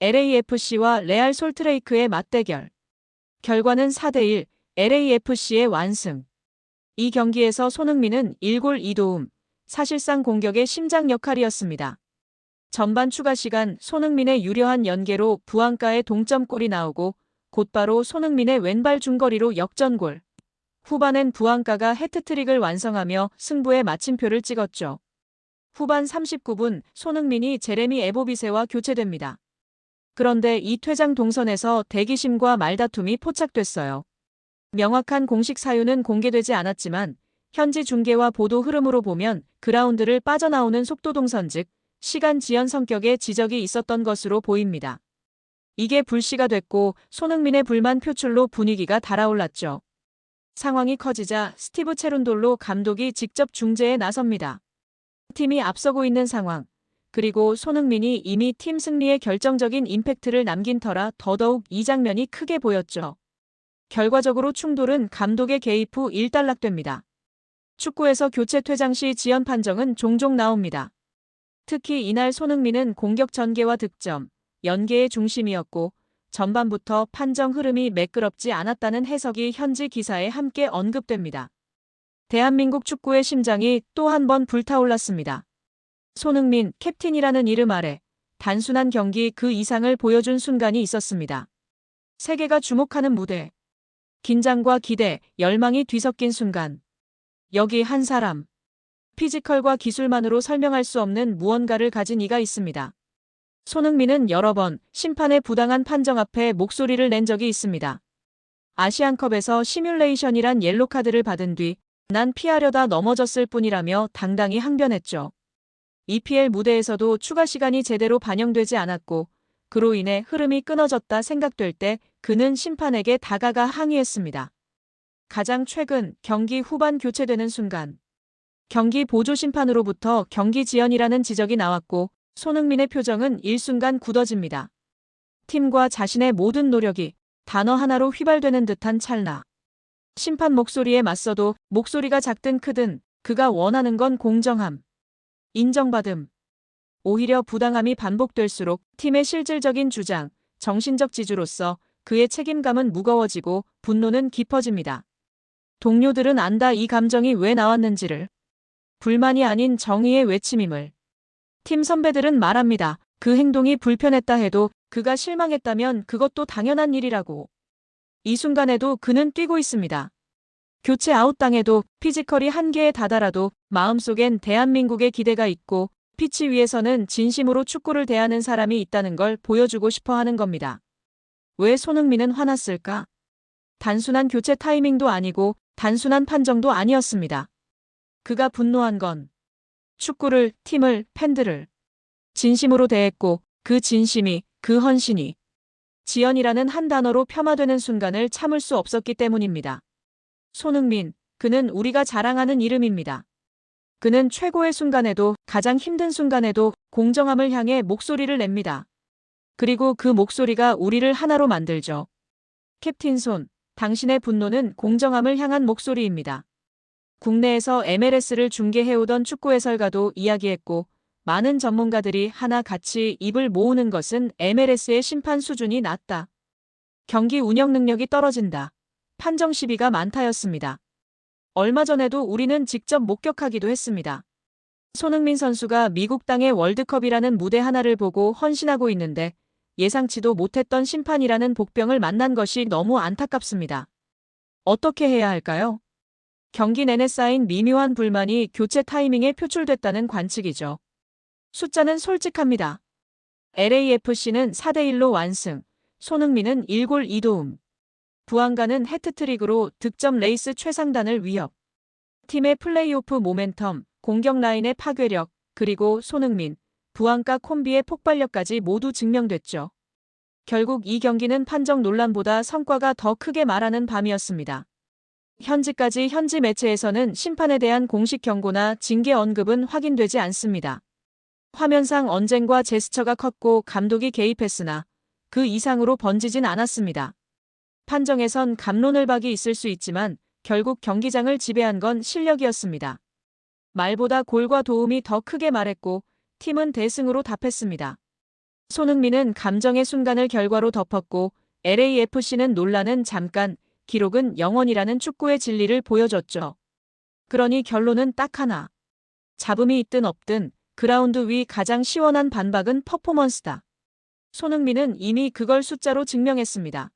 LAFC와 레알 솔트레이크의 맞대결. 결과는 4대1, LAFC의 완승. 이 경기에서 손흥민은 1골 2도움, 사실상 공격의 심장 역할이었습니다. 전반 추가 시간 손흥민의 유려한 연계로 부안가의 동점골이 나오고 곧바로 손흥민의 왼발 중거리로 역전골. 후반엔 부안가가 해트트릭을 완성하며 승부의 마침표를 찍었죠. 후반 39분 손흥민이 제레미 에보비세와 교체됩니다. 그런데 이 퇴장 동선에서 대기심과 말다툼이 포착됐어요. 명확한 공식 사유는 공개되지 않았지만 현지 중계와 보도 흐름으로 보면 그라운드를 빠져나오는 속도 동선 즉 시간 지연 성격의 지적이 있었던 것으로 보입니다. 이게 불씨가 됐고 손흥민의 불만 표출로 분위기가 달아올랐죠. 상황이 커지자 스티브 체룬돌로 감독이 직접 중재에 나섭니다. 팀이 앞서고 있는 상황, 그리고 손흥민이 이미 팀 승리에 결정적인 임팩트를 남긴 터라 더더욱 이 장면이 크게 보였죠. 결과적으로 충돌은 감독의 개입 후 일단락됩니다. 축구에서 교체 퇴장 시 지연 판정은 종종 나옵니다. 특히 이날 손흥민은 공격 전개와 득점, 연계의 중심이었고 전반부터 판정 흐름이 매끄럽지 않았다는 해석이 현지 기사에 함께 언급됩니다. 대한민국 축구의 심장이 또 한 번 불타올랐습니다. 손흥민, 캡틴이라는 이름 아래 단순한 경기 그 이상을 보여준 순간이 있었습니다. 세계가 주목하는 무대. 긴장과 기대, 열망이 뒤섞인 순간. 여기 한 사람. 피지컬과 기술만으로 설명할 수 없는 무언가를 가진 이가 있습니다. 손흥민은 여러 번 심판의 부당한 판정 앞에 목소리를 낸 적이 있습니다. 아시안컵에서 시뮬레이션이란 옐로카드를 받은 뒤 난 피하려다 넘어졌을 뿐이라며 당당히 항변했죠. EPL 무대에서도 추가 시간이 제대로 반영되지 않았고 그로 인해 흐름이 끊어졌다 생각될 때 그는 심판에게 다가가 항의했습니다. 가장 최근 경기 후반 교체되는 순간 경기 보조 심판으로부터 경기 지연이라는 지적이 나왔고 손흥민의 표정은 일순간 굳어집니다. 팀과 자신의 모든 노력이 단어 하나로 휘발되는 듯한 찰나. 심판 목소리에 맞서도 목소리가 작든 크든 그가 원하는 건 공정함, 인정받음. 오히려 부당함이 반복될수록 팀의 실질적인 주장, 정신적 지주로서 그의 책임감은 무거워지고 분노는 깊어집니다. 동료들은 안다 이 감정이 왜 나왔는지를. 불만이 아닌 정의의 외침임을. 팀 선배들은 말합니다. 그 행동이 불편했다 해도 그가 실망했다면 그것도 당연한 일이라고. 이 순간에도 그는 뛰고 있습니다. 교체 아웃당해도 피지컬이 한계에 다다라도 마음속엔 대한민국의 기대가 있고 피치 위에서는 진심으로 축구를 대하는 사람이 있다는 걸 보여주고 싶어 하는 겁니다. 왜 손흥민은 화났을까? 단순한 교체 타이밍도 아니고 단순한 판정도 아니었습니다. 그가 분노한 건 축구를, 팀을, 팬들을 진심으로 대했고 그 진심이, 그 헌신이 지연이라는 한 단어로 폄하되는 순간을 참을 수 없었기 때문입니다. 손흥민, 그는 우리가 자랑하는 이름입니다. 그는 최고의 순간에도 가장 힘든 순간에도 공정함을 향해 목소리를 냅니다. 그리고 그 목소리가 우리를 하나로 만들죠. 캡틴 손, 당신의 분노는 공정함을 향한 목소리입니다. 국내에서 MLS를 중계해오던 축구 해설가도 이야기했고 많은 전문가들이 하나같이 입을 모으는 것은 MLS의 심판 수준이 낮다. 경기 운영 능력이 떨어진다. 판정 시비가 많다였습니다. 얼마 전에도 우리는 직접 목격하기도 했습니다. 손흥민 선수가 미국 땅의 월드컵이라는 무대 하나를 보고 헌신하고 있는데 예상치도 못했던 심판이라는 복병을 만난 것이 너무 안타깝습니다. 어떻게 해야 할까요? 경기 내내 쌓인 미묘한 불만이 교체 타이밍에 표출됐다는 관측이죠. 숫자는 솔직합니다. LAFC는 4대1로 완승, 손흥민은 1골 2도움. 부안가는 해트트릭으로 득점 레이스 최상단을 위협. 팀의 플레이오프 모멘텀, 공격 라인의 파괴력, 그리고 손흥민, 부안가 콤비의 폭발력까지 모두 증명됐죠. 결국 이 경기는 판정 논란보다 성과가 더 크게 말하는 밤이었습니다. 현재까지 현지 매체에서는 심판에 대한 공식 경고나 징계 언급은 확인되지 않습니다. 화면상 언쟁과 제스처가 컸고 감독이 개입했으나 그 이상으로 번지진 않았습니다. 판정에선 갑론을박이 있을 수 있지만 결국 경기장을 지배한 건 실력이었습니다. 말보다 골과 도움이 더 크게 말했고 팀은 대승으로 답했습니다. 손흥민은 감정의 순간을 결과로 덮었고 LAFC는 논란은 잠깐, 기록은 영원이라는 축구의 진리를 보여줬죠. 그러니 결론은 딱 하나. 잡음이 있든 없든 그라운드 위 가장 시원한 반박은 퍼포먼스다. 손흥민은 이미 그걸 숫자로 증명했습니다.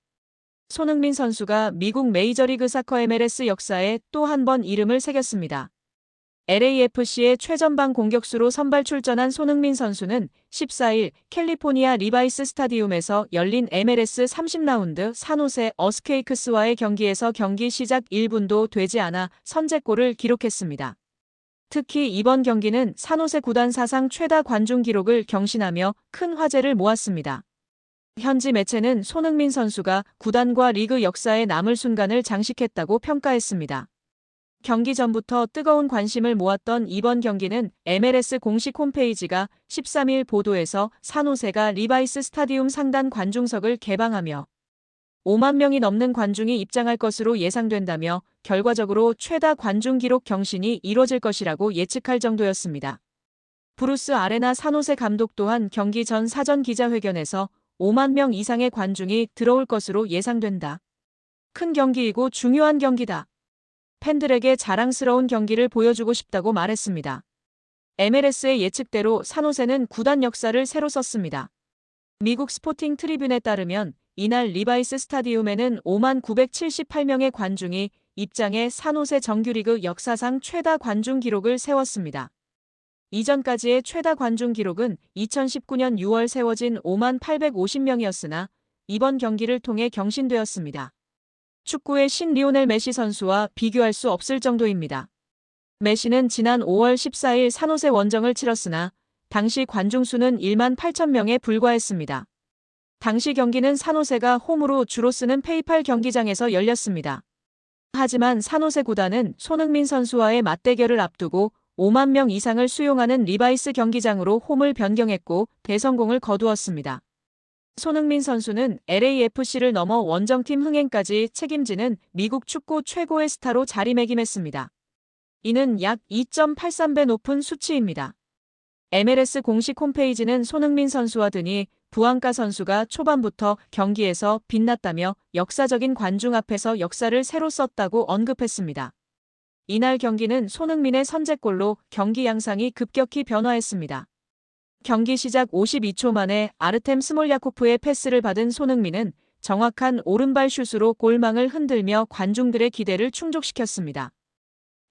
손흥민 선수가 미국 메이저리그 사커 MLS 역사에 또 한 번 이름을 새겼습니다. LAFC의 최전방 공격수로 선발 출전한 손흥민 선수는 14일 캘리포니아 리바이스 스타디움에서 열린 MLS 30라운드 산호세 어스케이크스와의 경기에서 경기 시작 1분도 되지 않아 선제골을 기록했습니다. 특히 이번 경기는 산호세 구단 사상 최다 관중 기록을 경신하며 큰 화제를 모았습니다. 현지 매체는 손흥민 선수가 구단과 리그 역사에 남을 순간을 장식했다고 평가했습니다. 경기 전부터 뜨거운 관심을 모았던 이번 경기는 MLS 공식 홈페이지가 13일 보도에서 산호세가 리바이스 스타디움 상단 관중석을 개방하며 5만 명이 넘는 관중이 입장할 것으로 예상된다며 결과적으로 최다 관중 기록 경신이 이뤄질 것이라고 예측할 정도였습니다. 브루스 아레나 산호세 감독 또한 경기 전 사전 기자회견에서 5만 명 이상의 관중이 들어올 것으로 예상된다. 큰 경기이고 중요한 경기다. 팬들에게 자랑스러운 경기를 보여주고 싶다고 말했습니다. MLS의 예측대로 산호세는 구단 역사를 새로 썼습니다. 미국 스포팅 트리뷴에 따르면 이날 리바이스 스타디움에는 5만 978명의 관중이 입장해 산호세 정규리그 역사상 최다 관중 기록을 세웠습니다. 이전까지의 최다 관중 기록은 2019년 6월 세워진 5만 850명이었으나 이번 경기를 통해 경신되었습니다. 축구의 신 리오넬 메시 선수와 비교할 수 없을 정도입니다. 메시는 지난 5월 14일 산호세 원정을 치렀으나 당시 관중 수는 1만 8천 명에 불과했습니다. 당시 경기는 산호세가 홈으로 주로 쓰는 페이팔 경기장에서 열렸습니다. 하지만 산호세 구단은 손흥민 선수와의 맞대결을 앞두고 5만 명 이상을 수용하는 리바이스 경기장으로 홈을 변경했고 대성공을 거두었습니다. 손흥민 선수는 LAFC를 넘어 원정팀 흥행까지 책임지는 미국 축구 최고의 스타로 자리매김했습니다. 이는 약 2.83배 높은 수치입니다. MLS 공식 홈페이지는 손흥민 선수와 드니 부앙카 선수가 초반부터 경기에서 빛났다며 역사적인 관중 앞에서 역사를 새로 썼다고 언급했습니다. 이날 경기는 손흥민의 선제골로 경기 양상이 급격히 변화했습니다. 경기 시작 52초 만에 아르템 스몰야코프의 패스를 받은 손흥민은 정확한 오른발 슛으로 골망을 흔들며 관중들의 기대를 충족시켰습니다.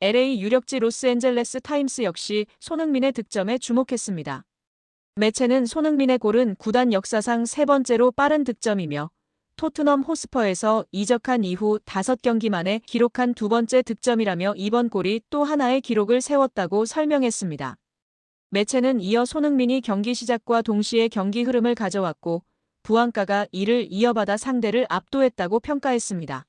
LA 유력지 로스앤젤레스 타임스 역시 손흥민의 득점에 주목했습니다. 매체는 손흥민의 골은 구단 역사상 세 번째로 빠른 득점이며 토트넘 호스퍼에서 이적한 이후 5경기 만에 기록한 두 번째 득점이라며 이번 골이 또 하나의 기록을 세웠다고 설명했습니다. 매체는 이어 손흥민이 경기 시작과 동시에 경기 흐름을 가져왔고 부앙카가 이를 이어받아 상대를 압도했다고 평가했습니다.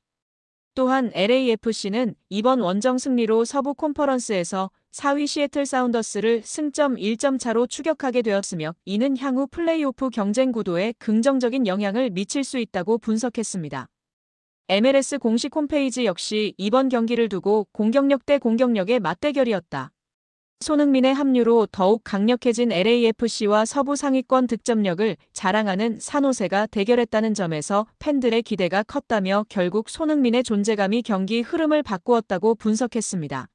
또한 LAFC는 이번 원정 승리로 서부 컨퍼런스에서 4위 시애틀 사운더스를 승점 1점 차로 추격하게 되었으며 이는 향후 플레이오프 경쟁 구도에 긍정적인 영향을 미칠 수 있다고 분석했습니다. MLS 공식 홈페이지 역시 이번 경기를 두고 공격력 대 공격력의 맞대결이었다. 손흥민의 합류로 더욱 강력해진 LAFC와 서부 상위권 득점력을 자랑하는 산호세가 대결했다는 점에서 팬들의 기대가 컸다며 결국 손흥민의 존재감이 경기 흐름을 바꾸었다고 분석했습니다.